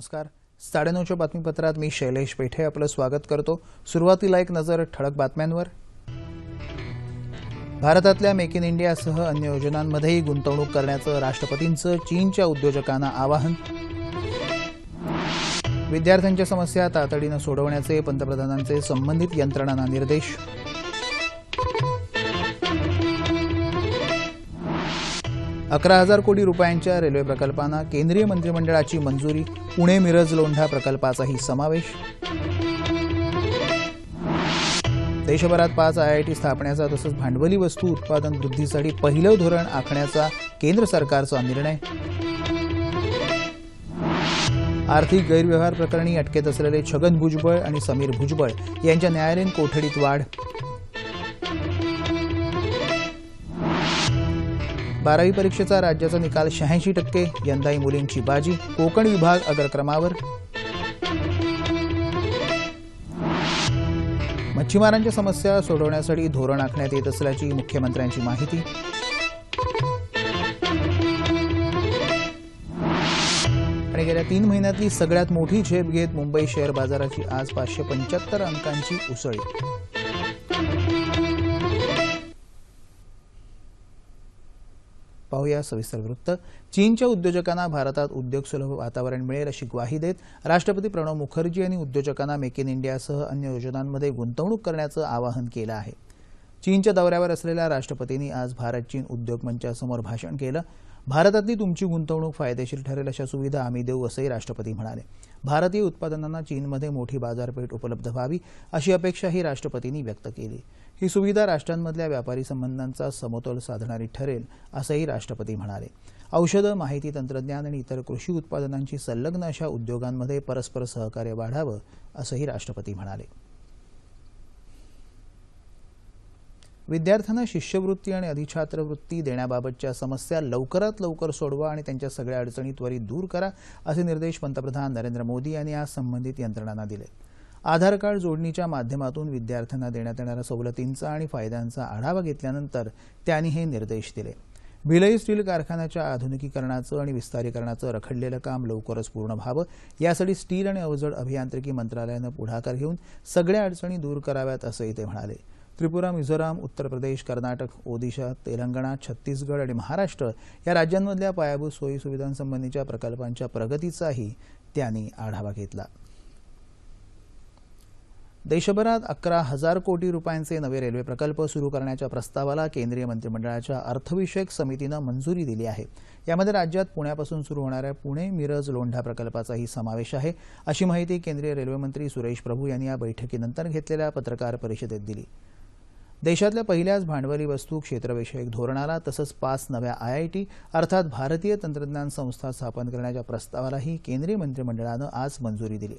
नमस्कार. 9:30च्या बातमीपत्रात मी शैलेश पेठे आपलं स्वागत करतो. सुरुवातीला एक नजर ठळक बातम्यांवर. भारतातल्या मेक इन इंडियासह अन्य योजनांमध्येही गुंतवणूक करण्याचं राष्ट्रपतींचं चीनच्या उद्योजकांना आवाहन. विद्यार्थ्यांच्या समस्या तातडीनं सोडवण्याचे पंतप्रधानांचे संबंधित यंत्रणांना निर्देश. ₹11,000 कोटी रुपयांच्या रेल्वे प्रकल्पांना केंद्रीय मंत्रिमंडळाची मंजुरी. पुणे मिरज लोंढा प्रकल्पाचाही समावेश. देशभरात 5 IIT स्थापण्याचा तसंच भांडवली वस्तू उत्पादन वृद्धीसाठी पहिलं धोरण आखण्याचा केंद्र सरकारचा निर्णय. आर्थिक गैरव्यवहार प्रकरणी अटकेत असलेले छगन भुजबळ आणि समीर भुजबळ यांच्या न्यायालयीन कोठडीत वाढ. 12वी परीक्षेचा राज्याचा निकाल 86%. यंदाही मुलींची बाजी. कोकण विभाग अग्रक्रमावर. मच्छीमारांच्या समस्या सोडवण्यासाठी धोरण आखण्यात येत असल्याची मुख्यमंत्र्यांची माहिती. आणि गेल्या 3 महिन्यातली सगळ्यात मोठी झेप घेत मुंबई शेअर बाजाराची आज 575 अंकांची उसळी. पाहूया सविस्तर वृत्त. चीनच्या उद्योजकांना भारतात उद्योगसुलभ वातावरण मिळेल अशी ग्वाही देत राष्ट्रपती प्रणव मुखर्जी यांनी उद्योजकांना मेक इन इंडियासह अन्य योजनांमध्ये गुंतवणूक करण्याचं आवाहन केलं आहे. चीनच्या दौऱ्यावर असलेल्या राष्ट्रपतींनी आज भारत चीन उद्योग मंचासमोर भाषण केलं. भारतातली तुमची गुंतवणूक फायदेशीर ठरेल अशा सुविधा आम्ही देऊ असंही राष्ट्रपती म्हणाले. भारतीय उत्पादनांना चीनमध्ये मोठी बाजारपेठ उपलब्ध व्हावी अशी अपेक्षाही राष्ट्रपतींनी व्यक्त केली. ही सुविधा राष्ट्रांमधल्या व्यापारी संबंधांचा समतोल साधणारी ठरेल असंही राष्ट्रपती म्हणाले. औषधं, माहिती तंत्रज्ञान आणि इतर कृषी उत्पादनांची संलग्न अशा उद्योगांमध्ये परस्पर सहकार्य वाढावं असंही राष्ट्रपती म्हणाले. विद्यार्थ्यांना शिष्यवृत्ती आणि अधिछात्रवृत्ती देण्याबाबतच्या समस्या लवकरात लवकर सोडवा आणि त्यांच्या सगळ्या अडचणी त्वरित दूर करा असे निर्देश पंतप्रधान नरेंद्र मोदी यांनी आज संबंधित यंत्रणांना दिले. आधार कार्ड जोडणीच्या माध्यमातून विद्यार्थ्यांना देण्यात येणाऱ्या सवलतींचा आणि फायद्यांचा आढावा घेतल्यानंतर त्यांनी हे निर्देश दिले. भिलाई स्टील कारखान्याच्या आधुनिकीकरणाचं आणि विस्तारीकरणाचं रखडलेलं काम लवकरच पूर्ण व्हावं यासाठी स्टील आणि अवजड अभियांत्रिकी मंत्रालयानं पुढाकार घेऊन सगळ्या अडचणी दूर कराव्यात असंही ते म्हणाले. त्रिपुरा, मिझोराम, उत्तर प्रदेश, कर्नाटक, ओदिशा, तेलंगणा, छत्तीसगड आणि महाराष्ट्र या राज्यांमधल्या पायाभूत सोयी सुविधांसंबंधीच्या प्रकल्पांच्या प्रगतीचाही त्यांनी आढावा घेतला. देशभरात 11,000 कोटी रुपयांचे नवे रेल्वे प्रकल्प सुरू करण्याच्या प्रस्तावाला केंद्रीय मंत्रिमंडळाच्या अर्थविषयक समितीनं मंजुरी दिली आहे. यामध्ये राज्यात पुण्यापासून सुरू होणाऱ्या पुणे मिरज लोंढा प्रकल्पाचाही समावेश आहे अशी माहिती केंद्रीय रेल्वे मंत्री सुरेश प्रभू यांनी या बैठकीनंतर घेतलेल्या पत्रकार परिषदेत दिली. देशातल्या पहिल्याच भांडवली वस्तू क्षेत्रविषयक धोरणाला तसंच 5 नव्या IIT अर्थात भारतीय तंत्रज्ञान संस्था स्थापन करण्याच्या प्रस्तावालाही केंद्रीय मंत्रिमंडळानं आज मंजुरी दिली.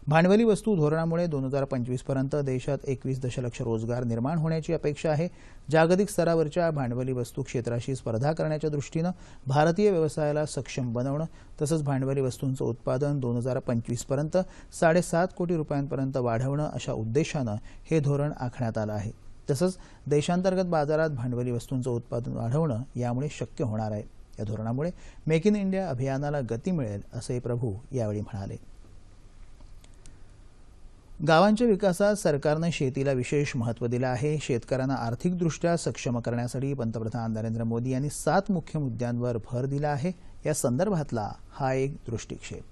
भांडवली वस्तू धोरणामुळे 2025 पर्यंत देशात 21 दशलक्ष रोजगार निर्माण होण्याची अपेक्षा आहे. जागतिक स्तरावरच्या भांडवली वस्तू क्षेत्राशी स्पर्धा करण्याच्या दृष्टीनं भारतीय व्यवसायाला सक्षम बनवणं तसंच भांडवली वस्तूंचं उत्पादन 2025 पर्यंत 7.5 कोटी रुपयांपर्यंत वाढवणं अशा उद्देशानं हे धोरण आखण्यात आलं आहे. तसंच देशांतर्गत बाजारात भांडवली वस्तूंचं उत्पादन वाढवणं यामुळे शक्य होणार आहे. या धोरणामुळे मेक इन इंडिया अभियानाला गती मिळेल असंही प्रभू यावेळी म्हणाले. गावांच्या विकासात सरकारनं शेतीला विशेष महत्त्व दिलं आहे. शेतकऱ्यांना आर्थिकदृष्ट्या सक्षम करण्यासाठी पंतप्रधान नरेंद्र मोदी यांनी 7 मुख्य मुद्द्यांवर भर दिला आहे. या संदर्भातला हा एक दृष्टिक्षेप.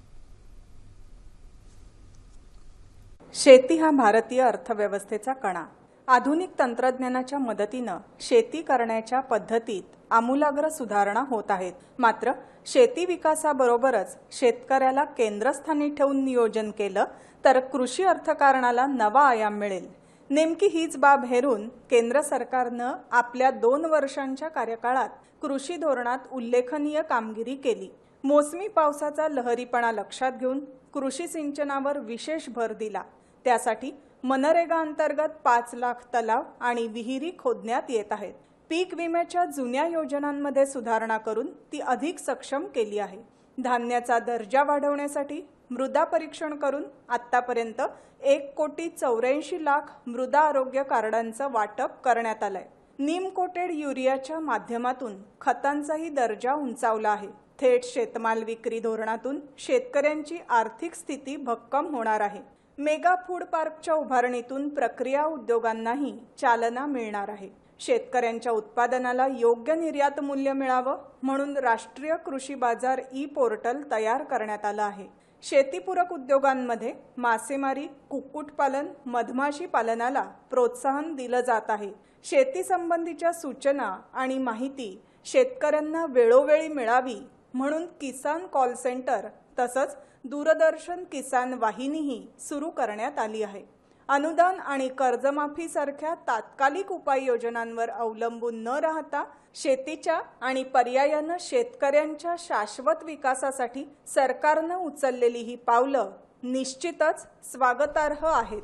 शेती हा भारतीय अर्थव्यवस्थेचा कणा. आधुनिक तंत्रज्ञानाच्या मदतीनं शेती करण्याच्या पद्धतीत आमूलाग्र सुधारणा होत आहेत. मात्र शेती विकासाबरोबरच शेतकऱ्याला केंद्रस्थानी ठेवून नियोजन केलं तर कृषी अर्थकारणाला नवा आयाम मिळेल. नेमकी हीच बाब हेरून केंद्र सरकारनं आपल्या 2 वर्षांच्या कार्यकाळात कृषी धोरणात उल्लेखनीय कामगिरी केली. मोसमी पावसाचा लहरीपणा लक्षात घेऊन कृषी सिंचनावर विशेष भर दिला. त्यासाठी मनरेगा अंतर्गत 5 लाख तलाव आणि विहिरी खोदण्यात येत आहेत. पीक विम्याच्या जुन्या योजनांमध्ये सुधारणा करून ती अधिक सक्षम केली आहे. धान्याचा दर्जा वाढवण्यासाठी मृदा परीक्षण करून आतापर्यंत 1,84,00,000 मृदा आरोग्य कार्डांचं वाटप करण्यात आलंय. नीम कोटेड युरियाच्या माध्यमातून खतांचाही दर्जा उंचावला आहे. थेट शेतमाल विक्री धोरणातून शेतकऱ्यांची आर्थिक स्थिती भक्कम होणार आहे. मेगा फूड पार्कच्या उभारणीतून प्रक्रिया उद्योगांनाही चालना मिळणार आहे. शेतकऱ्यांच्या उत्पादनाला योग्य निर्यात मूल्य मिळावं म्हणून राष्ट्रीय कृषी बाजार पोर्टल तयार करण्यात आलं आहे. शेतीपूरक उद्योगांमध्ये मासेमारी, कुक्कुटपालन, मधमाशी पालनाला प्रोत्साहन दिलं जात आहे. शेती संबंधीच्या सूचना आणि माहिती शेतकऱ्यांना वेळोवेळी मिळावी म्हणून किसान कॉल सेंटर तसंच दूरदर्शन किसान वाहिनीही सुरू करण्यात आली आहे. अनुदान आणि कर्जमाफीसारख्या तात्कालिक उपाययोजनांवर अवलंबून न राहता शेतीच्या आणि पर्यायानं शेतकऱ्यांच्या शाश्वत विकासासाठी सरकारनं उचललेली ही पावलं निश्चितच स्वागतार्ह आहेत.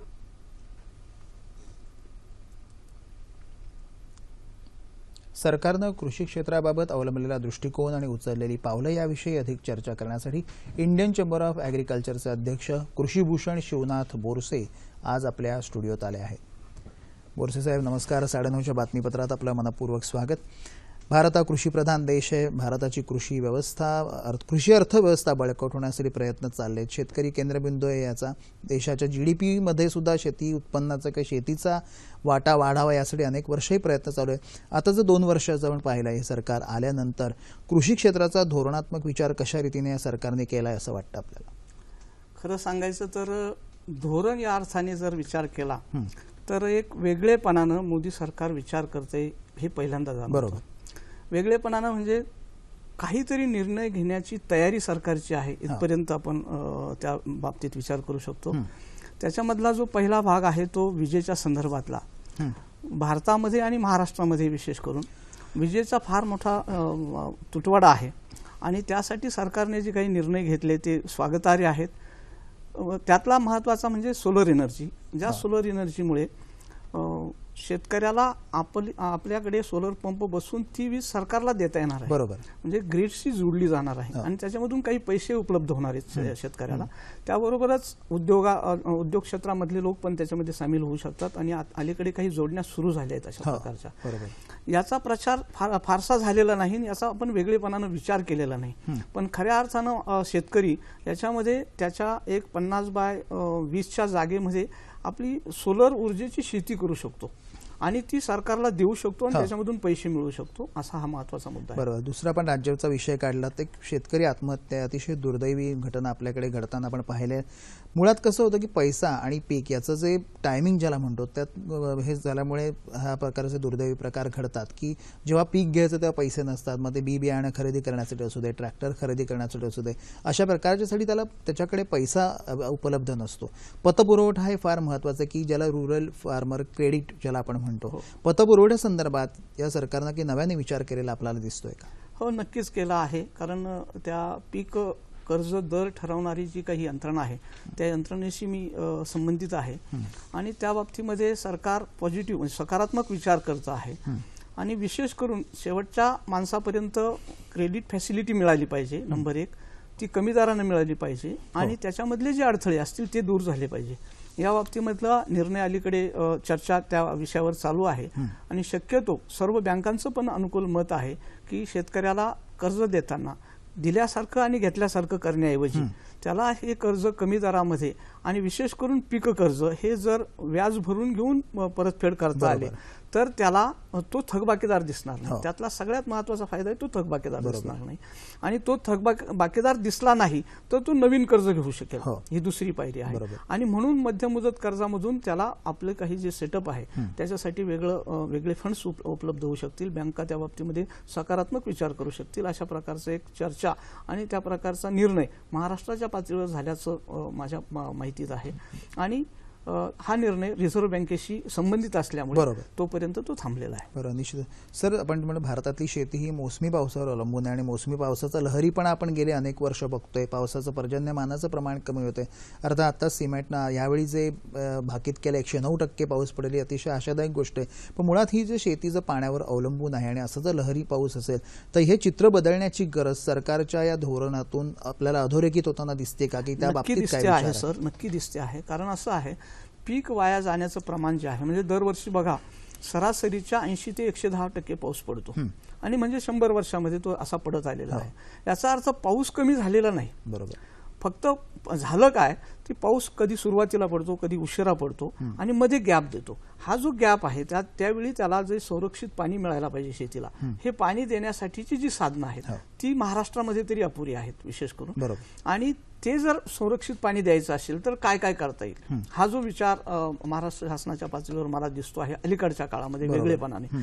सरकारनं कृषी क्षेत्राबाबत अवलंबलेला दृष्टिकोन आणि उचललेली पावलं याविषयी अधिक चर्चा करण्यासाठी इंडियन चेंबर ऑफ ॲग्रिकल्चरचे अध्यक्ष कृषीभूषण शिवनाथ बोरसे आज आपल्या स्टुडिओत आले आहेत. बोरसे साहेब नमस्कार. 9:30च्या बातमीपत्रात आपलं मनपूर्वक स्वागत. भारत हा कृषीप्रधान देश आहे. भारताची कृषी अर्थव्यवस्था बळकट होण्यासाठी प्रयत्न चालले आहेत. शेतकरी केंद्रबिंदू आहे याचा. देशाच्या GDP मध्ये सुद्धा शेती उत्पन्नाचा काही शेतीचा वाटा वाढावा यासाठी अनेक वर्षही प्रयत्न चालू आहे. आता जर 2 वर्षाचं आपण पाहिलं हे सरकार आल्यानंतर कृषी क्षेत्राचा धोरणात्मक विचार कशा रीतीने या सरकारने केला आहे असं वाटतं आपल्याला? खरं सांगायचं तर धोरण या अर्थाने जर विचार केला तर एक वेगळेपणानं मोदी सरकार विचार करते हे पहिल्यांदा झालं. बरोबर. वेगळेपणानं म्हणजे काहीतरी निर्णय घेण्याची तयारी सरकारची आहे इथपर्यंत आपण त्या बाबतीत विचार करू शकतो. त्याच्यामधला जो पहिला भाग आहे तो विजेच्या संदर्भातला. भारतामध्ये आणि महाराष्ट्रामध्ये विशेष करून विजेचा फार मोठा तुटवडा आहे आणि त्यासाठी सरकारने जे काही निर्णय घेतले ते स्वागतार्ह आहेत. त्यातला महत्त्वाचा म्हणजे सोलर एनर्जी. ज्या सोलर एनर्जीमुळे शेतकऱ्याला आपल्याकडे सोलर पंप बसून ती वीज सरकारला देता येणार आहे. बरोबर. म्हणजे ग्रीडशी जोडली जाणार आहे आणि त्याच्यामधून काही पैसे उपलब्ध होणार आहेत शेतकऱ्याला. त्याबरोबरच उद्योग क्षेत्रामधले लोक पण त्याच्यामध्ये सामील होऊ शकतात आणि अलीकडे काही जोडण्या सुरू झाल्या आहेत अशा प्रकारच्या. याचा प्रचार फारसा झालेला नाही, याचा आपण वेगळेपणानं विचार केलेला नाही. पण खऱ्या अर्थानं शेतकरी याच्यामध्ये त्याच्या एक 50x20च्या जागेमध्ये आपली सोलर ऊर्जेची शेती करू शकतो आणि ती सरकारला देऊ शकतो आणि त्याच्यामधून पैसे मिळवू शकतो. असा हा महत्त्वाचा मुद्दा आहे. बरोबर. दुसरा पण राज्याचा विषय काढला ते शेतकरी आत्महत्या अतिशय दुर्दैवी घटना आपल्याकडे घडताना आपण पाहिले. मुळात कसं होतं की पैसा आणि पीक याचं जे टायमिंग ज्याला म्हणतो त्यात हे झाल्यामुळे हा प्रकारचे दुर्दैवी प्रकार घडतात की जेव्हा पीक घ्यायचं तेव्हा पैसे नसतात. मग ते बियाणं खरेदी करण्यासाठी असू दे, ट्रॅक्टर खरेदी करण्यासाठी असू दे, अशा प्रकारच्यासाठी त्याच्याकडे पैसा उपलब्ध नसतो. पतपुरवठा हे फार महत्त्वाचं की ज्याला रुरल फार्मर क्रेडिट ज्याला आपण म्हणतो. पतपुरवठ्या संदर्भात या सरकारनं की नव्याने विचार केलेला आपल्याला दिसतोय का? हो, नक्कीच केला आहे. कारण त्या पीक कर्ज दर ठरवणारी जी काही यंत्रणा आहे त्या यंत्रणेशी मी संबंधित आहे आणि त्या बाबतीमध्ये सरकार पॉझिटिव्ह म्हणजे सकारात्मक विचार करत आहे आणि विशेष करून शेवटच्या माणसापर्यंत क्रेडिट फॅसिलिटी मिळाली पाहिजे. नंबर 1 ती कमी दराने मिळाली पाहिजे आणि त्याच्यामधले जे अडथळे असतील ते दूर झाले पाहिजे. या बाबतीमधला निर्णय अलीकडे चर्चा त्या विषयावर चालू आहे आणि शक्यतो सर्व बँकांचं पण अनुकूल मत आहे की शेतकऱ्याला कर्ज देताना दिल्यासारखं आणि घेतल्यासारखं करण्याऐवजी त्याला हे कर्ज कमी दरामध्ये आणि विशेष करून पीक कर्ज हे जर व्याज भरून घेऊन परतफेड करता आले तर त्याला तो थकबाकीदार दिसणार नाही. त्यातला सगळ्यात महत्त्वाचा फायदा आहे तो थकबाकीदार दिसणार नाही आणि तो थकबाकीदार दिसला नाही तर तो नवीन कर्ज घेऊ शकेल. ही दुसरी पायरी आहे आणि म्हणून मध्यम मुदत कर्जामधून त्याला आपले काही जे सेटअप आहे त्याच्यासाठी वेगळे फंड्स उपलब्ध होऊ शकतील. बँका त्या बाबतीमध्ये सकारात्मक विचार करू शकतील. अशा प्रकारचं एक चर्चा आणि त्या प्रकारचा निर्णय महाराष्ट्राच्या पातळीवर झाल्याचं माझ्या माहितीत आहे आणि हा निर्णय रिझर्व्ह बँकेशी संबंधित असल्यामुळे तोपर्यंत तो थांबलेला आहे. बरोबर. निश्चित. सर, आपण म्हणतो भारतातली शेती ही मोसमी पावसावर अवलंबून आहे आणि मोसमी पावसाचा लहरीपणा आपण गेले अनेक वर्ष बघतोय. पावसाचं पर्जन्यमानाचं प्रमाण कमी होतंय. अर्थात आता सिमेंटनं यावेळी जे भाकीत केलं 109% पाऊस पडली अतिशय आशादायक गोष्ट आहे. पण मुळात ही जे शेती जर पाण्यावर अवलंबून आहे आणि असं जर लहरी पाऊस असेल तर हे चित्र बदलण्याची गरज सरकारच्या या धोरणातून आपल्याला अधोरेखित होताना दिसते का की त्या बाबतीत काय आहे? सर, नक्की दिसते आहे. कारण असं आहे पीक वाया जाण्याचं प्रमाण जे आहे म्हणजे दरवर्षी बघा सरासरीच्या 80 ते 110% पाऊस पडतो आणि म्हणजे 100 वर्षामध्ये तो असा पडत आलेला आहे. याचा अर्थ पाऊस कमी झालेला नाही. बरोबर. फक्त झालं काय की पाऊस कधी सुरुवातीला पडतो, कधी उशिरा पडतो आणि मध्ये गॅप देतो. हा जो गॅप आहे त्यावेळी त्याला जे संरक्षित पाणी मिळायला पाहिजे शेतीला, हे पाणी देण्यासाठीची जी साधनं आहेत ती महाराष्ट्रामध्ये तरी अपुरी आहेत विशेष करून. बरोबर. आणि ते जर संरक्षित पाणी द्यायचं असेल तर काय काय करता येईल, हा जो विचार महाराष्ट्र शासनाच्या पातळीवर मला दिसतो आहे अलीकडच्या काळामध्ये वेगळेपणाने.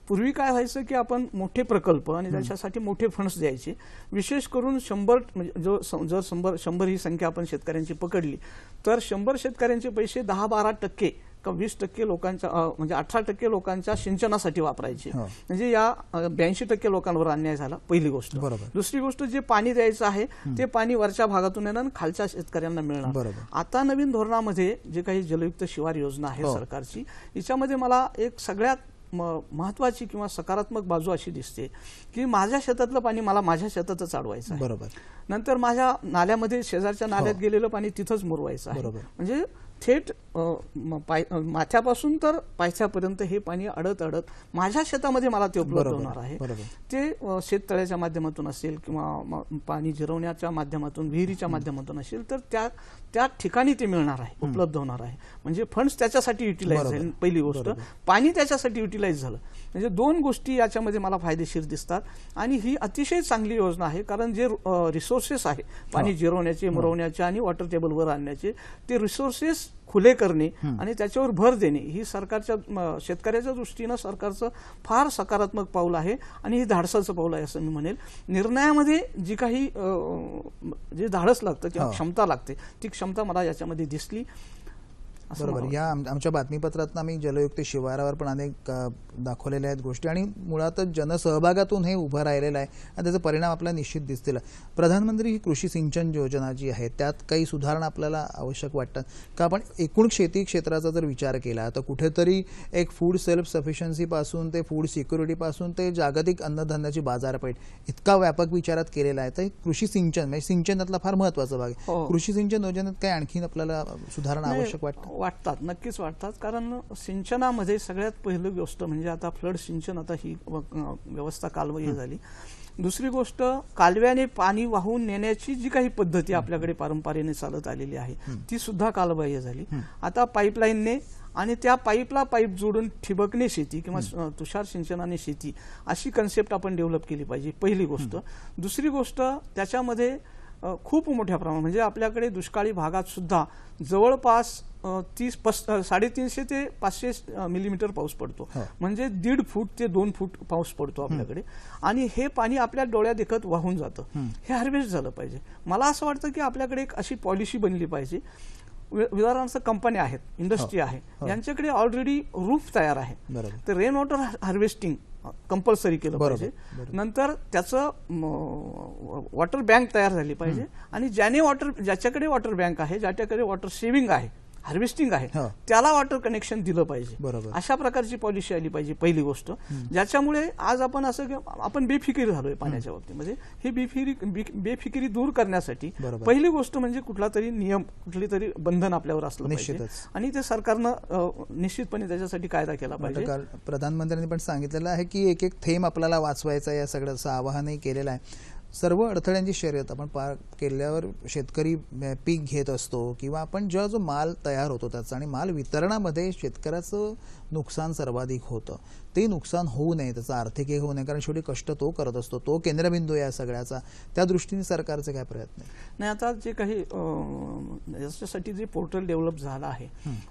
पूर्वी काय व्हायचं की आपण मोठे प्रकल्प आणि त्याच्यासाठी मोठे फंड्स द्यायचे. विशेष करून 100 म्हणजे जर 100 ही संख्या आपण शेतकऱ्यांची पकडली तर 100 शेतकऱ्यांचे पैसे 10-12% का 20% लोकांच्या म्हणजे 18% लोकांच्या सिंचनासाठी वापरायचे. म्हणजे या 82% लोकांवर अन्याय झाला, पहिली गोष्ट. दुसरी गोष्ट, जे पाणी द्यायचं आहे ते पाणी वरच्या भागातून येणार, खालच्या शेतकऱ्यांना मिळणार. आता नवीन धोरणामध्ये जे काही जलयुक्त शिवार योजना आहे सरकारची, याच्यामध्ये मला एक सगळ्यात महत्वाची किंवा सकारात्मक बाजू अशी दिसते की माझ्या शेतातलं पाणी मला माझ्या शेतातच अडवायचं आहे. बरोबर. नंतर माझ्या नाल्यामध्ये शेजारच्या नाल्यात गेलेलं पाणी तिथंच मुरवायचं आहे. म्हणजे थेट माथ्यापासून तर पायथ्यापर्यंत हे पाणी अडत माझ्या शेतामध्ये मला ते उपलब्ध होणार आहे. ते शेततळ्याच्या माध्यमातून असेल किंवा पाणी जिरवण्याच्या माध्यमातून, विहिरीच्या माध्यमातून असेल तर त्या ठिकाणी ते मिळणार आहे, उपलब्ध होणार आहे. म्हणजे फंड्स त्याच्यासाठी युटिलाइज झाले, पहिली गोष्ट. पाणी त्याच्यासाठी युटिलाइज झालं. म्हणजे दोन गोष्टी याच्यामध्ये मला फायदेशीर दिसतात आणि ही अतिशय चांगली योजना आहे. कारण जे रिसोर्सेस आहे पाणी जिरवण्याचे, मुरवण्याचे आणि वॉटर टेबलवर आणण्याचे, ते रिसोर्सेस खुले करणे आणि त्याच्यावर भर देणे ही सरकारच्या शेतकऱ्याच्या दृष्टीनं सरकारचं फार सकारात्मक पाऊल आहे आणि हे धाडसाचं पाऊल आहे असं मी म्हणेल. निर्णयामध्ये जी काही जे धाडस लागतं किंवा क्षमता लागते ती क्षमता मला याच्यामध्ये दिसली. बरोबर. या आमच्या बातमीपत्रात आम्ही जलयुक्त शिवारावर पण अनेक दाखवलेल्या आहेत गोष्टी आणि मुळातच जनसहभागातून हे उभं राहिलेलं आहे आणि त्याचा परिणाम आपल्याला निश्चित दिसतील. प्रधानमंत्री कृषी सिंचन योजना जी आहे त्यात काही सुधारणा आपल्याला आवश्यक वाटतात का? आपण एकूण शेती क्षेत्राचा जर विचार केला तर कुठेतरी एक फूड सेल्फ सफिशियन्सीपासून ते फूड सिक्युरिटीपासून ते जागतिक अन्नधान्याची बाजारपेठ इतका व्यापक विचारात केलेला आहे. तर कृषी सिंचन म्हणजे सिंचनातला फार महत्वाचा भाग आहे. कृषी सिंचन योजनेत काही आणखी आपल्याला सुधारणा आवश्यक वाटतात, नक्कीच वाटतात. कारण सिंचनामध्ये सगळ्यात पहिली गोष्ट म्हणजे आता फ्लड सिंचन, आता ही व्यवस्था कालबाह्य झाली. दुसरी गोष्ट, कालव्याने पाणी वाहून नेण्याची जी काही पद्धती आपल्याकडे पारंपरेने चालत आलेली आहे ती सुद्धा कालबाह्य झाली. आता पाईपलाईनने आणि त्या पाईपला पाईप जोडून ठिबकणे शेती किंवा तुषार सिंचनाने शेती अशी कन्सेप्ट आपण डेव्हलप केली पाहिजे, पहिली गोष्ट. दुसरी गोष्ट, त्याच्यामध्ये खूप मोठ्या प्रमाणात म्हणजे आपल्याकडे दुष्काळी भागात सुद्धा जवळपास 350 ते 500 मिलीमीटर पाऊस पडतो. म्हणजे 1.5 फूट ते 2 फूट पाऊस पडतो आपल्याकडे आणि हे पाणी आपल्या डोळ्या देखत वाहून जातं. हे हार्वेस्ट झालं पाहिजे. मला असं वाटतं की आपल्याकडे एक अशी पॉलिसी बनली पाहिजे. उदाहरणार्थ कंपन्या आहेत, इंडस्ट्री आहे, यांच्याकडे ऑलरेडी रूफ तयार आहे, तर रेन वॉटर हार्वेस्टिंग कंपल्सरी केलं पाहिजे. नंतर त्याचं वॉटर बँक तयार झाली पाहिजे आणि ज्याच्याकडे वॉटर बँक आहे, ज्याच्याकडे वॉटर सेव्हिंग आहे, हार्वेस्टिंग आहे, त्याला वॉटर कनेक्शन दिलं पाहिजे. अशा प्रकारची पॉलिसी आली पाहिजे, पहिली गोष्ट. ज्याच्यामुळे आज आपण असं आपण बेफिकिरी झालोय पाण्याच्या बाबतीमध्ये. ही बेफिकिरी दूर करण्यासाठी पहिली गोष्ट म्हणजे कुठला तरी नियम, कुठली तरी बंधन आपल्यावर असलं पाहिजे आणि ते सरकारनं निश्चितपणे त्याच्यासाठी कायदा केला पाहिजे. प्रधानमंत्र्यांनी पण सांगितलेलं आहे की एक एक थेंब आपल्याला वाचवायचा, या सगळ्याचं आवाहनही केलेलं आहे. सर्व अडथळ्यांची शर्यत आपण पार केल्यावर शेतकरी पीक घेत असतो किंवा आपण जेव्हा जो माल तयार होतो त्याचा आणि माल वितरणामध्ये शेतकऱ्याचं नुकसान सर्वाधिक होतं. ते नुकसान होऊ नये, त्याचा आर्थिकही होऊ नये, कारण शेवटी कष्ट तो करत असतो, तो केंद्रबिंदू या सगळ्याचा. त्या दृष्टीने सरकारचे काय प्रयत्न नाही. आता जे काही याच्यासाठी जे पोर्टल डेव्हलप झालं आहे,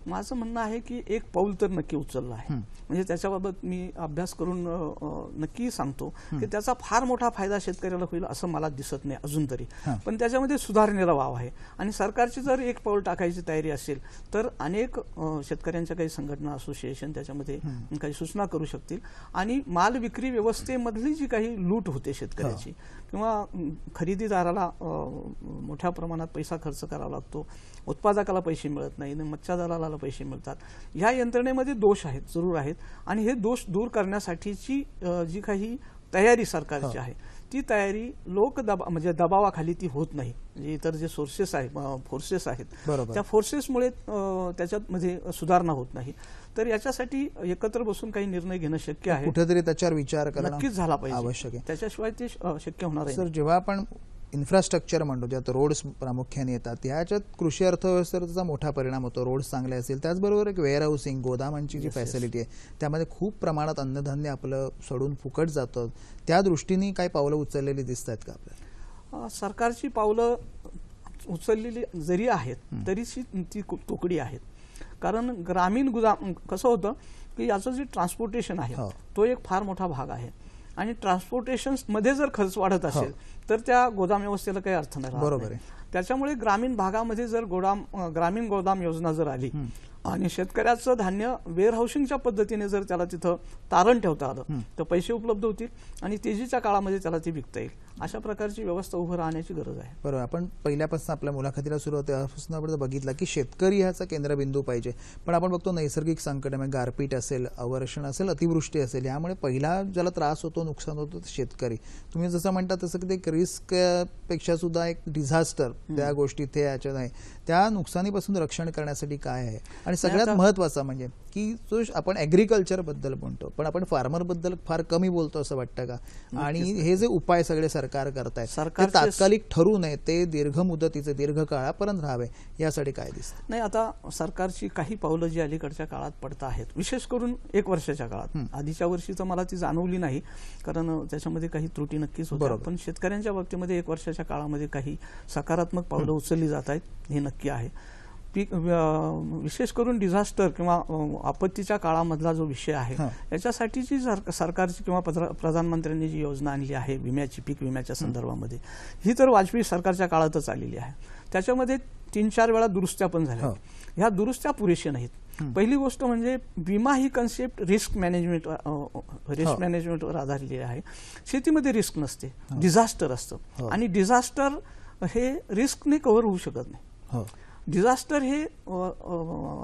माझं म्हणणं आहे की एक पाऊल तर नक्की उचललं आहे. म्हणजे त्याच्याबाबत मी अभ्यास करून नक्की सांगतो की त्याचा फार मोठा फायदा शेतकऱ्याला होईल असं मला दिसत नाही अजून तरी. पण त्याच्यामध्ये सुधारणेला वाव आहे आणि सरकारची जर एक पाऊल टाकायची तयारी असेल तर अनेक शेतकऱ्यांच्या काही संघटना, असोसिएशन त्याच्यामध्ये काही सूचना करू शकतील आणि माल विक्री व्यवस्थेमधली जी काही लूट होते शेतकऱ्याची किंवा खरेदीदाराला मोठ्या प्रमाणात पैसा खर्च करावा लागतो, उत्पादकाला पैसे मिळत नाही, मच्छीमाराला पैसे मिळतात, ह्या यंत्रणेमध्ये दोष आहेत, जरूर आहेत आणि हे दोष दूर करण्यासाठीची जी काही तयारी सरकारची आहे ती तयारी म्हणजे दबावाखाली ती होत नाही. म्हणजे इतर जे सोर्सेस आहेत, फोर्सेस आहेत, बरोबर. त्या फोर्सेसमुळे त्याच्यामध्ये सुधारणा होत नाही. तर याच्यासाठी एकत्र बसून काही निर्णय घेणं शक्य आहे. कुठेतरी त्याच्यावर विचार करणं नक्कीच झाला पाहिजे, आवश्यक आहे. त्याच्याशिवाय ते शक्य होणार आहे. सर, जेव्हा आपण इन्फ्रास्ट्रक्चर म्हणतो, ज्यात रोड्स प्रामुख्याने येतात, याच्यात कृषी अर्थव्यवस्थेवर त्याचा मोठा परिणाम होतो. रोड्स चांगले असेल, त्याचबरोबर एक वेअर हाऊसिंग, गोदामांची जी फॅसिलिटी आहे, त्यामध्ये खूप प्रमाणात अन्नधान्य आपलं सडून फुकट जातं. त्या दृष्टीने काही पावलं उचललेली दिसत आहेत का आपल्याला? सरकारची पावलं उचललेली जरी आहेत तरीही ती तोकडी आहेत. कारण ग्रामीण गोदाम कसं होतं की याचं जे ट्रान्सपोर्टेशन आहे तो एक फार मोठा भाग आहे. आणि ट्रान्सपोर्टेशन मध्ये जर खर्च वाढत असेल तर त्या गोदाम व्यवस्थेला काही अर्थ नाही. बरोबर आहे. त्याच्यामुळे ग्रामीण भागामध्ये जर ग्रामीण गोदाम योजना जर आली आणि शेतकऱ्याचं धान्य वेअर हाऊसिंगच्या पद्धतीने जर त्याला तिथं तारण ठेवता आलं तर पैसे उपलब्ध होतील आणि तेजीच्या काळामध्ये त्याला ते विकता येईल. अशा प्रकारची व्यवस्था उभं राहण्याची गरज आहे. बरोबर. आपण पहिल्यापासून आपल्या मुलाखतीला सुरू होते त्यापासून आपण बघितलं की शेतकरी ह्याचा केंद्रबिंदू पाहिजे. पण आपण बघतो नैसर्गिक संकट, म्हणजे गारपीट असेल, अवर्षण असेल, अतिवृष्टी असेल, यामुळे पहिला ज्याला त्रास होतो, नुकसान होतं, शेतकरी. तुम्ही जसं म्हणता तसं की एक रिस्क पेक्षा सुद्धा एक डिझास्टर त्या गोष्टी ते याच्यात आहे. त्या नुकसानीपासून रक्षण करण्यासाठी काय आहे? आणि सगळ्यात महत्वाचं म्हणजे की जो आपण ऍग्रिकल्चर बद्दल म्हणतो पण आपण फार्मर बद्दल फार कमी बोलतो असं वाटतं का? आणि हे जे उपाय सगळे सरकार करतायत ते तात्कालिक ठरू नये, ते दीर्घ मुदतीचे, दीर्घ काळापर्यंत राहावे, यासाठी काय दिसतं? नाही, आता सरकारची काही पावलं जी अलीकडच्या काळात पडत आहेत, विशेष करून 1 वर्षाच्या काळात, आधीच्या वर्षी तर मला ती जाणवली नाही कारण त्याच्यामध्ये काही त्रुटी नक्कीच होत्या. पण शेतकऱ्यांच्या बाबतीमध्ये 1 वर्षाच्या काळामध्ये काही सकारात्मक पावलं उचलली जात आहेत, हे नक्की आहे. विशेष करून डिझास्टर किंवा आपत्तीच्या काळामधला जो विषय आहे याच्यासाठीची सरकारची किंवा प्रधानमंत्र्यांनी जी योजना आणली आहे विम्याची, पीक विम्याच्या संदर्भामध्ये, ही तर वाजपेयी सरकारच्या काळातच आलेली आहे. त्याच्यामध्ये 3-4 वेळा दुरुस्त्या पण झाल्या. ह्या दुरुस्त्या पुरेशा नाहीत. पहिली गोष्ट म्हणजे विमा ही कन्सेप्ट रिस्क मॅनेजमेंटवर आधारलेली आहे. शेतीमध्ये रिस्क नसते, डिझास्टर असतं आणि डिझास्टर हे रिस्कने कव्हर होऊ शकत नाही. डिझास्टर हे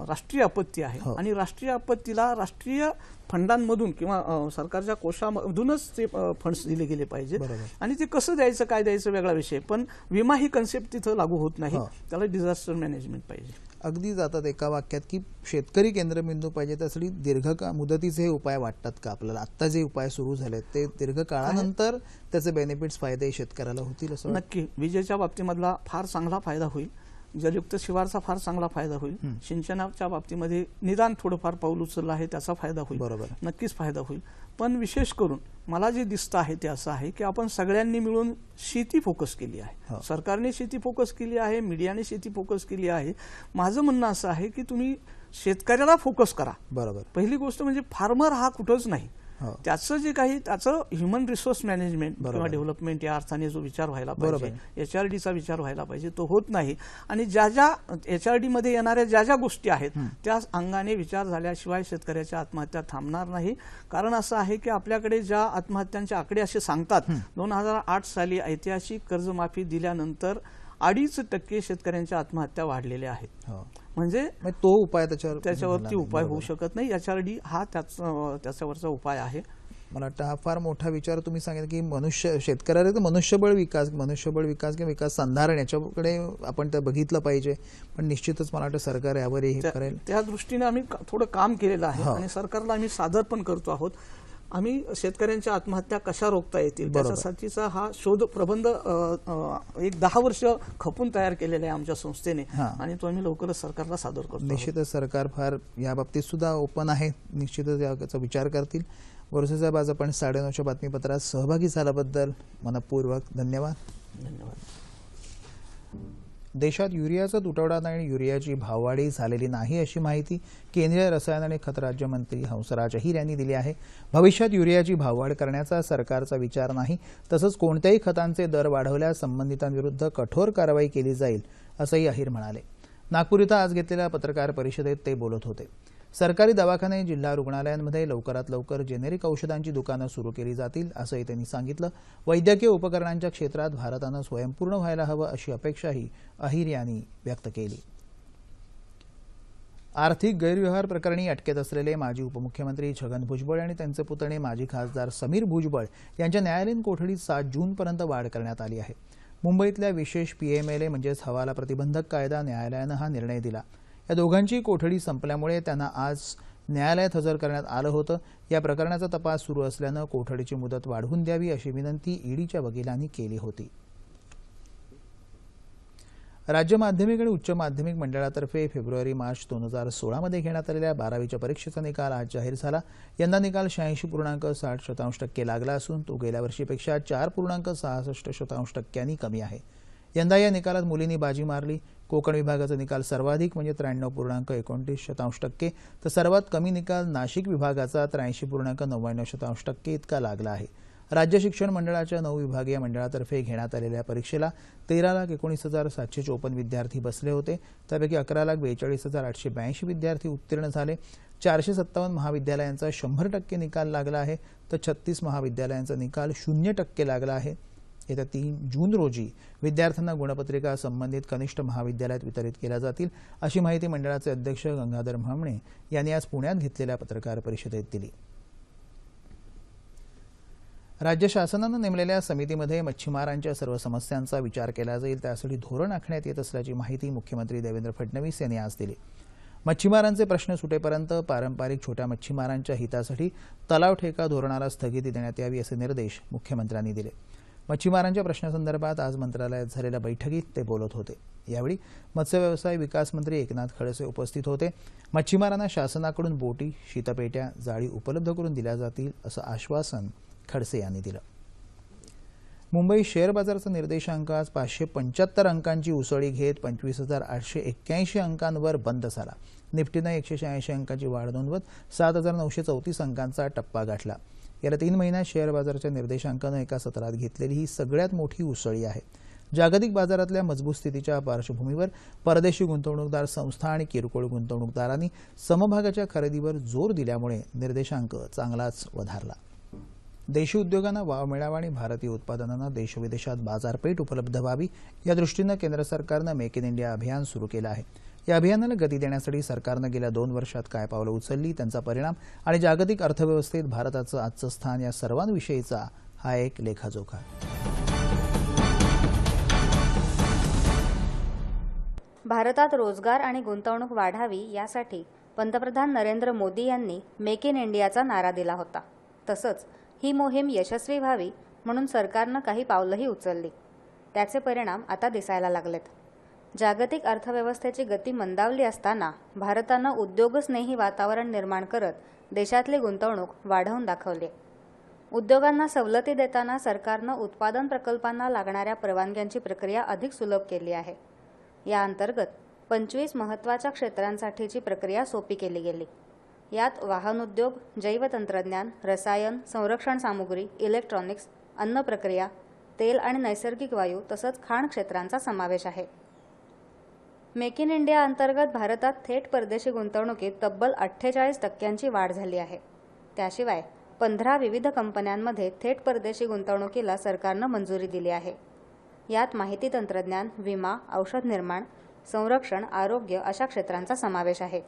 राष्ट्रीय आपत्ती आहे आणि राष्ट्रीय आपत्तीला राष्ट्रीय फंडांमधून किंवा सरकारच्या कोशामधूनच ते फंड्स दिले गेले पाहिजेत. आणि ते कसं द्यायचं, काय द्यायचं वेगळा विषय, पण विमा ही कन्सेप्ट तिथं लागू होत नाही. त्याला डिझास्टर मॅनेजमेंट पाहिजे. अगदी जातात एका वाक्यात की शेतकरी केंद्रबिंदू पाहिजे, त्यासाठी दीर्घ मुदतीचे हे उपाय वाटतात का आपल्याला? आता जे उपाय सुरू झाले ते दीर्घ काळानंतर त्याचे बेनिफिट्स, फायदे शेतकऱ्याला होतील असं? नक्की. विजेच्या बाबतीमधला फार चांगला फायदा होईल, जलयुक्त शिवारचा फार चांगला फायदा होईल, सिंचनाच्या बाबतीमध्ये निदान थोडंफार पाऊल उचललं आहे त्याचा फायदा होईल. बरोबर, नक्कीच फायदा होईल. पण विशेष करून मला जे दिसतं आहे ते असं आहे की आपण सगळ्यांनी मिळून शेती फोकस केली आहे. सरकारने शेती फोकस केली आहे, मीडियाने शेती फोकस केली आहे. माझं म्हणणं असं आहे की तुम्ही शेतकऱ्याला फोकस करा. बरोबर. पहिली गोष्ट म्हणजे फार्मर हा कुठंच नाही, त्याचं जे काही त्याचं ह्युमन रिसोर्स मॅनेजमेंट किंवा डेव्हलपमेंट या अर्थाने जो विचार व्हायला पाहिजे, HRDचा विचार व्हायला पाहिजे, तो होत नाही. आणि ज्या HRD मध्ये येणाऱ्या ज्या गोष्टी आहेत त्या अंगाने विचार झाल्याशिवाय शेतकऱ्याच्या आत्महत्या थांबणार नाही. कारण असं आहे की आपल्याकडे ज्या आत्महत्यांचे आकडे असे सांगतात, 2008 साली ऐतिहासिक कर्जमाफी दिल्यानंतर 2.5% शेतकऱ्यांच्या आत्महत्या वाढलेल्या आहेत. म्हणजे तो उपाय त्याच्यावरती उपाय होऊ शकत नाही. HRD हा त्याच्यावरचा उपाय आहे. मला वाटतं हा फार मोठा विचार तुम्ही सांगितलं की शेतकऱ्याला मनुष्यबळ विकास किंवा विकास संधारण याच्याकडे आपण ते बघितलं पाहिजे. पण निश्चितच मला वाटतं सरकार यावरही हे करेल. त्या दृष्टीने आम्ही थोडं काम केलेलं आहे आणि सरकारला आम्ही सादर पण करतो आहोत. आम्ही शेतकऱ्यांच्या आत्महत्या कशा रोखता येतील त्याच्यासाठीचा हा शोध प्रबंध 10 वर्ष खपून तयार केलेला आहे आमच्या संस्थेने आणि तो आम्ही लवकरच सरकारला सादर करतो. निश्चितच सरकार फार या बाबतीत सुद्धा ओपन आहे, निश्चितच याचा विचार करतील. बोरसे साहेब, आज आपण 9:30च्या बातमीपत्रात सहभागी झाल्याबद्दल मनपूर्वक धन्यवाद. देशात युरियाचा तुटवडा आणि युरियाची भाववाढी झालेली नाही अशी माहिती केंद्रीय रसायन आणि खत राज्यमंत्री हंसराज अहिर यांनी दिली आहे. भविष्यात युरियाची भाववाढ करण्याचा सरकारचा विचार नाही, तसंच कोणत्याही खतांचे दर वाढवल्यास संबंधितांविरुद्ध कठोर कारवाई केली जाईल असंही अहिर म्हणाले. नागपूर इथं आज घेतलेल्या पत्रकार परिषदेत ते बोलत होते. सरकारी दवाखाने, जिल्हा रुग्णालयांमध्ये लवकरात लवकर जेनेरिक औषधांची दुकानं सुरू केली जातील असंही त्यांनी सांगितलं. वैद्यकीय उपकरणांच्या क्षेत्रात भारतानं स्वयंपूर्ण व्हायला हवं अशी अपेक्षाही अहिर यांनी व्यक्त केली. आर्थिक गैरव्यवहार प्रकरणी अटकेत असलेले माजी उपमुख्यमंत्री छगन भुजबळ आणि त्यांचे पुतणे माजी खासदार समीर भुजबळ यांच्या न्यायालयीन कोठडीत 7 जूनपर्यंत वाढ करण्यात आली आहे. मुंबईतल्या विशेष पीएमएलए म्हणजेच हवाला प्रतिबंधक कायदा न्यायालयानं हा निर्णय दिला. या दोघांची कोठडी संपल्यामुळे त्यांना आज न्यायालयात हजर करण्यात आलं होतं. या प्रकरणाचा तपास सुरू असल्यानं कोठडीची मुदत वाढवून द्यावी अशी विनंती ईडीच्या वकिलांनी केली होती. राज्य माध्यमिक आणि उच्च माध्यमिक मंडळातर्फे फेब्रुवारी-मार्च 2016 मध्ये घेण्यात आलेल्या 12वीच्या परीक्षेचा निकाल आज जाहीर झाला. यंदा निकाल 86.60% लागला असून तो गेल्या वर्षीपेक्षा 4.66% कमी आहे. यंदा या निकालात मुलींनी बाजी मारली. कोकण विभागाचा निकाल सर्वाधिक म्हणजे 93.29% तर सर्वात कमी निकाल नाशिक विभागाचा 83.99% इतका लागला आहे. राज्य शिक्षण मंडळाच्या 9 विभागीय मंडळातर्फे घेण्यात आलेल्या परीक्षेला 13,19,754 विद्यार्थी बसले होते. त्यापैकी 11,42,882 विद्यार्थी उत्तीर्ण झाले. 457 महाविद्यालयांचा 100% निकाल लागला आहे तर 36 महाविद्यालयांचा निकाल 0% लागला आहे. येत्या 3 जून रोजी विद्यार्थ्यांना गुणपत्रिका संबंधित कनिष्ठ महाविद्यालयात वितरित केल्या जातील अशी माहिती मंडळाचे अध्यक्ष गंगाधर म्हामणे यांनी आज पुण्यात घेतलेल्या पत्रकार परिषदेत दिली. राज्य शासनानं नेमलेल्या समितीमध्ये मच्छीमारांच्या सर्व समस्यांचा विचार केला जाईल. त्यासाठी धोरण आखण्यात येत असल्याची माहिती मुख्यमंत्री देवेंद्र फडणवीस यांनी आज दिली. मच्छीमारांचे प्रश्न सुटेपर्यंत पारंपरिक छोट्या मच्छीमारांच्या हितासाठी तलाव ठेका धोरणाला स्थगिती देण्यात यावी असे निर्देश मुख्यमंत्र्यांनी दिले. मच्छीमारांच्या प्रश्नासंदर्भात आज मंत्रालयात झालेल्या बैठकीत ते बोलत होते. यावेळी मत्स्य व्यवसाय विकास मंत्री एकनाथ खडसे उपस्थित होते. मच्छीमारांना शासनाकडून बोटी, शीतपेट्या, जाळी उपलब्ध करून दिल्या जातील असं आश्वासन खडसे यांनी दिलं. मुंबई शेअर बाजाराचा निर्देशांक आज 575 अंकांची उसळी घेत 25,881 अंकांवर बंद झाला. निफ्टीनं 186 अंकांची वाढ नोंदवत 7,934 अंकांचा टप्पा गाठला. गेल्या 3 महिन्यात शेअर बाजाराच्या निर्देशांकानं एका सत्रात घेतलेली ही सगळ्यात मोठी उसळी आहे. जागतिक बाजारातल्या मजबूत स्थितीच्या पार्श्वभूमीवर परदेशी गुंतवणूकदार संस्था आणि किरकोळ गुंतवणूकदारांनी समभागाच्या खरेदीवर जोर दिल्यामुळे निर्देशांक चांगलाच वधारला. देशी उद्योगांना वाव मिळावा आणि भारतीय उत्पादनांना देशविदेशात बाजारपेठ उपलब्ध व्हावी या दृष्टीनं केंद्र सरकारनं मेक इन इंडिया अभियान सुरू केलं आहे. या अभियानाला गती देण्यासाठी सरकारनं गेल्या 2 वर्षात काय पावलं उचलली, त्यांचा परिणाम आणि जागतिक अर्थव्यवस्थेत भारताचं आजचं स्थान या सर्वांविषयीचा हा एक लेखाजोखा. भारतात रोजगार आणि गुंतवणूक वाढावी यासाठी पंतप्रधान नरेंद्र मोदी यांनी मेक इन इंडियाचा नारा दिला होता. तसंच ही मोहीम यशस्वी व्हावी म्हणून सरकारनं काही पावलंही उचलली. त्याचे परिणाम आता दिसायला लागलेत. जागतिक अर्थव्यवस्थेची गती मंदावली असताना भारतानं उद्योगस्नेही वातावरण निर्माण करत देशातली गुंतवणूक वाढवून दाखवली. उद्योगांना सवलती देताना सरकारनं उत्पादन प्रकल्पांना लागणाऱ्या परवानग्यांची प्रक्रिया अधिक सुलभ केली आहे. या अंतर्गत 25 महत्त्वाच्या क्षेत्रांसाठीची प्रक्रिया सोपी केली गेली. यात वाहन उद्योग, जैवतंत्रज्ञान, रसायन, संरक्षण सामुग्री, इलेक्ट्रॉनिक्स, अन्न प्रक्रिया, तेल आणि नैसर्गिक वायू तसंच खाण क्षेत्रांचा समावेश आहे. मेक इन इंडिया अंतर्गत भारतात थेट परदेशी गुंतवणुकीत तब्बल 48% वाढ झाली आहे. त्याशिवाय 15 विविध कंपन्यांमध्ये थेट परदेशी गुंतवणुकीला सरकारनं मंजुरी दिली आहे. यात माहिती तंत्रज्ञान, विमा, औषध निर्माण, संरक्षण, आरोग्य अशा क्षेत्रांचा समावेश आहे.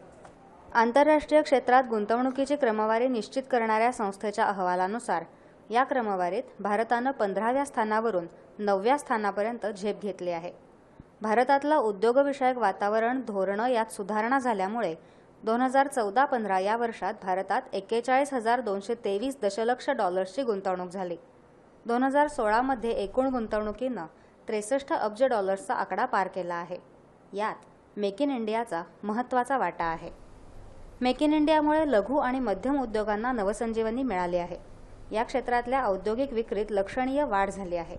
आंतरराष्ट्रीय क्षेत्रात गुंतवणुकीची क्रमवारी निश्चित करणाऱ्या संस्थेच्या अहवालानुसार या क्रमवारीत भारतानं 15व्या स्थानावरून 9व्या स्थानापर्यंत झेप घेतली आहे. भारतातलं उद्योगविषयक वातावरण, धोरणं यात सुधारणा झाल्यामुळे 2014-15 या वर्षात भारतात 41,223 दशलक्ष डॉलर्सची गुंतवणूक झाली. 2016 मध्ये एकूण गुंतवणुकीनं 63 अब्ज डॉलर्सचा आकडा पार केला आहे. यात मेक इन इंडियाचा महत्त्वाचा वाटा आहे. मेक इन इंडियामुळे लघु आणि मध्यम उद्योगांना नवसंजीवनी मिळाली आहे. या क्षेत्रातल्या औद्योगिक विक्रीत लक्षणीय वाढ झाली आहे.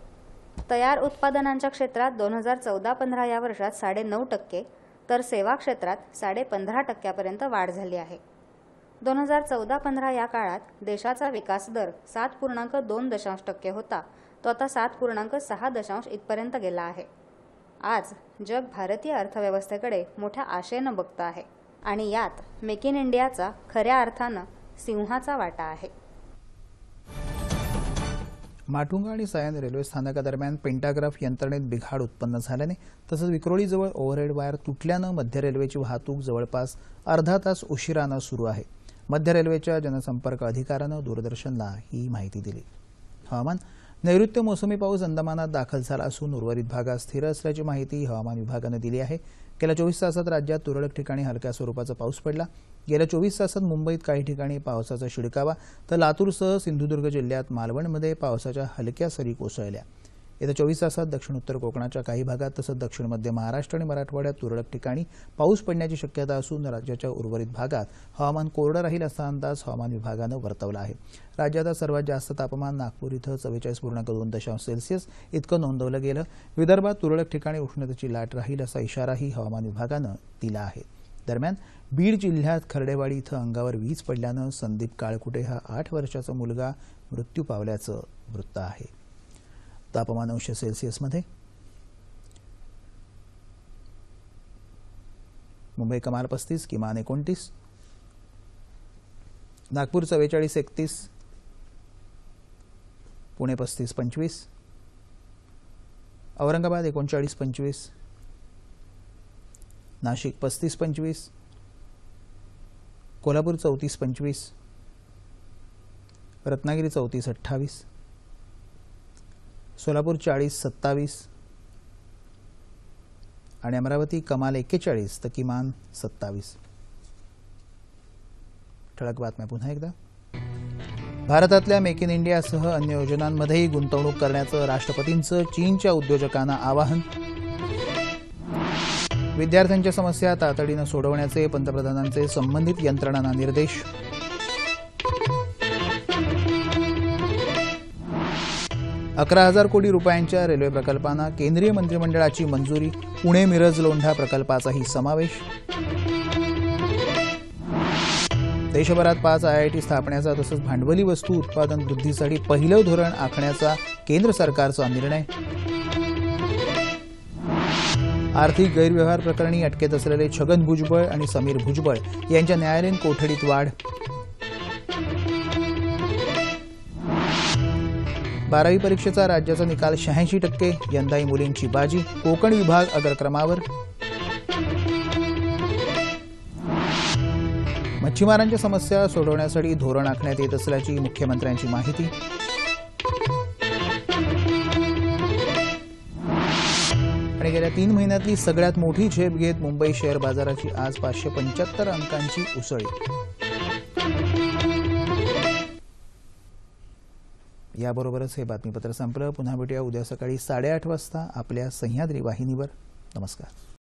तयार उत्पादनांच्या क्षेत्रात 2014-15 या वर्षात 9.5% तर सेवा क्षेत्रात 15.5% पर्यंत वाढ झाली आहे. 2014-15 या काळात देशाचा विकास दर 7.2% होता, तो आता 7.6% इथपर्यंत गेला आहे. आज जग भारतीय अर्थव्यवस्थेकडे मोठ्या आशेनं बघतं आहे आणि यात मेक इन इंडियाचा खऱ्या अर्थानं सिंहाचा वाटा आहे. माटुंगा आणि सायन रेल्वे स्थानकादरम्यान पेंटाग्राफ यंत्रणेत बिघाड उत्पन्न झाल्याने तसंच विक्रोळीजवळ ओव्हरहेड वायर तुटल्यानं मध्य रेल्वेची वाहतूक जवळपास अर्धा तास उशिरानं सुरू आहे. मध्य रेल्वेच्या जनसंपर्क अधिकाऱ्यानं दूरदर्शनला ही माहिती दिली. हवामान. नैऋत्य मोसमी पाऊस अंदमानात दाखल झाला असून उर्वरित भागात स्थिर असल्याची माहिती हवामान विभागानं दिली आहे. गेल्या 24 तासात राज्यात तुरळक ठिकाणी हलक्या स्वरूपाचा पाऊस पडला. गेल्या 24 तासात मुंबईत काही ठिकाणी पावसाचा शिडकावा तर लातूरसह सिंधुदुर्ग जिल्ह्यात मालवणमध्ये पावसाच्या हलक्या सरी कोसळल्या. येत्या 24 तासात दक्षिण उत्तर कोकणाच्या काही भागात तसंच दक्षिण मध्य महाराष्ट्र आणि मराठवाड्यात तुरळक ठिकाणी पाऊस पडण्याची शक्यता असून राज्याच्या उर्वरित भागात हवामान कोरडं राहील असा अंदाज हवामान विभागानं वर्तवला आहे. राज्यात सर्वात जास्त तापमान नागपूर इथं 44.2°C इतकं नोंदवलं गेलं. विदर्भात तुरळक ठिकाणी उष्णतेची लाट राहील असा इशाराही हवामान विभागानं दिला आहे. दरम्यान बीड जिल्ह्यात खर्डेवाडी इथं अंगावर वीज पडल्यानं संदीप काळकुटे हा 8 वर्षाचा मुलगा मृत्यू पावल्याचं वृत्त आहे. तापमान अंश मुंबई कमाल 35, किमान 29, नागपूर 44-31, पुणे 35-25, औरंगाबाद 39-25, नाशिक 35-25, कोल्हापूर 34-25, रत्नागिरी 34-28, सोलापूर 40-27 आणि अमरावती कमाल 41 तर किमान 27. ठळक बातम्या पुन्हा एकदा. भारतातल्या मेक इन इंडियासह अन्य योजनांमध्येही गुंतवणूक करण्याचं राष्ट्रपतींचं चीनच्या उद्योजकांना आवाहन. विद्यार्थ्यांच्या समस्या तातडीनं सोडवण्याचे पंतप्रधानांचे संबंधित यंत्रणांना निर्देश. ₹11,000 कोटी रुपयांच्या रेल्वे प्रकल्पांना केंद्रीय मंत्रिमंडळाची मंजुरी. पुणे मिरज लोंढा प्रकल्पाचाही समावेश. देशभरात 5 IIT स्थापण्याचा तसंच भांडवली वस्तू उत्पादन वृद्धीसाठी पहिलं धोरण आखण्याचा केंद्र सरकारचा निर्णय. आर्थिक गैरव्यवहार प्रकरणी अटकेत असलेले छगन भुजबळ आणि समीर भुजबळ यांच्या न्यायालयीन कोठडीत वाढ. 12वी परीक्षेचा राज्याचा निकाल 86%. यंदाही मुलींची बाजी. कोकण विभाग अग्रक्रमावर. मच्छीमारांच्या समस्या सोडवण्यासाठी धोरण आखण्यात येत असल्याची मुख्यमंत्र्यांची माहिती. आणि गेल्या 3 महिन्यातली सगळ्यात मोठी झेप घेत मुंबई शेअर बाजाराची आज 575 अंकांची उसळी. याबरोबरच हे बातमीपत्र संपलं. पुन्हा भेटूया उद्या सकाळी 8:30 वाजता आपल्या सह्याद्री वाहिनीवर. नमस्कार.